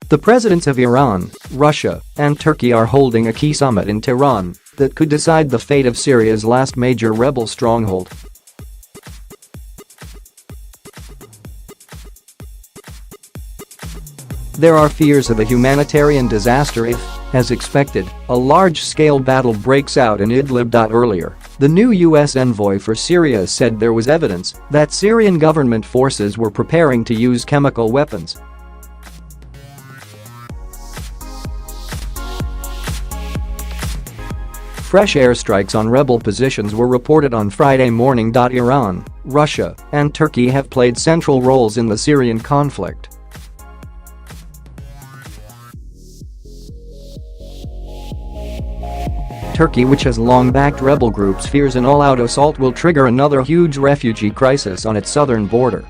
The presidents of Iran, Russia, and Turkey are holding a key summit in Tehran that could decide the fate of Syria's last major rebel stronghold. There are fears of a humanitarian disaster if, as expected, a large-scale battle breaks out in Idlib.Earlier. The new U.S. envoy for Syria said there was evidence that Syrian government forces were preparing to use chemical weapons. Fresh airstrikes on rebel positions were reported on Friday morning. Iran, Russia, and Turkey have played central roles in the Syrian conflict. Turkey, which has long backed rebel groups, fears an all-out assault will trigger another huge refugee crisis on its southern border.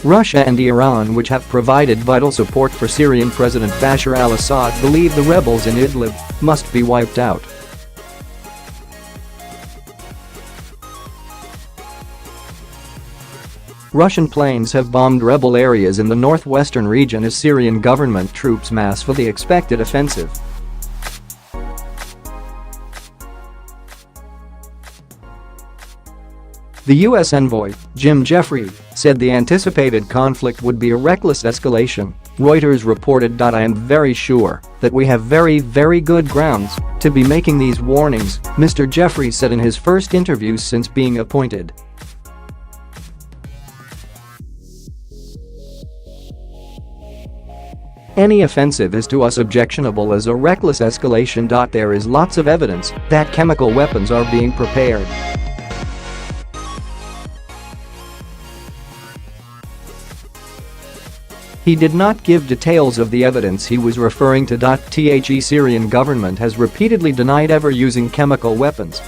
Russia and Iran, which have provided vital support for Syrian President Bashar al-Assad, believe the rebels in Idlib must be wiped out. Russian planes have bombed rebel areas in the northwestern region as Syrian government troops mass for the expected offensive. The U.S. envoy, him.He, said the anticipated conflict would be a reckless escalation. Reuters reported. I am very sure that we have very good grounds to be making these warnings, Mr. Jeffrey said in his first interview since being appointed. Any offensive is to us objectionable as a reckless escalation. There is lots of evidence that chemical weapons are being prepared. He did not give details of the evidence he was referring to. The Syrian government has repeatedly denied ever using chemical weapons.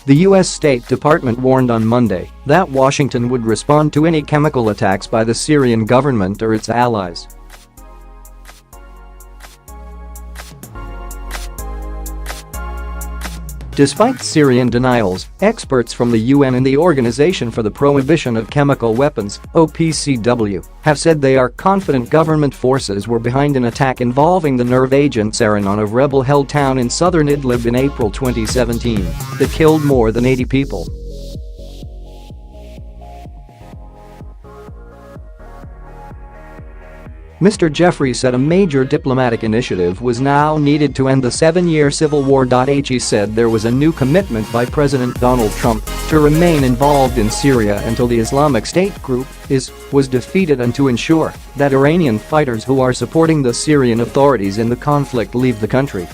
The U.S. State Department warned on Monday that Washington would respond to any chemical attacks by the Syrian government or its allies. Despite Syrian denials, experts from the UN and the Organization for the Prohibition of Chemical Weapons (OPCW) have said they are confident government forces were behind an attack involving the nerve agent Sarin on a rebel-held town in southern Idlib in April 2017 that killed more than 80 people. Mr. Jeffrey said a major diplomatic initiative was now needed to end the 7-year civil war. He said there was a new commitment by President Donald Trump to remain involved in Syria until the Islamic State group was defeated and to ensure that Iranian fighters who are supporting the Syrian authorities in the conflict leave the country.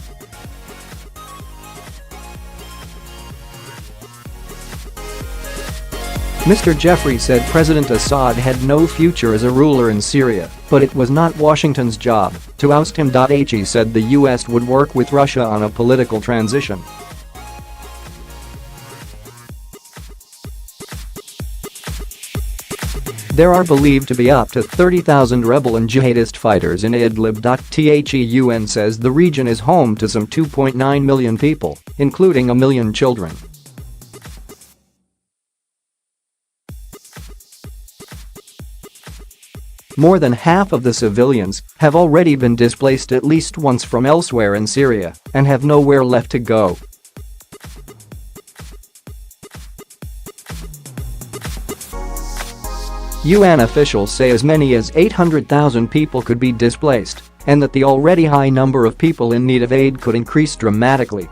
Mr. Jeffrey said President Assad had no future as a ruler in Syria, but it was not Washington's job to oust him. He said the U.S. would work with Russia on a political transition. There are believed to be up to 30,000 rebel and jihadist fighters in Idlib.The UN says the region is home to some 2.9 million people, including 1 million children. More than half of the civilians have already been displaced at least once from elsewhere in Syria and have nowhere left to go. UN officials say as many as 800,000 people could be displaced and that the already high number of people in need of aid could increase dramatically.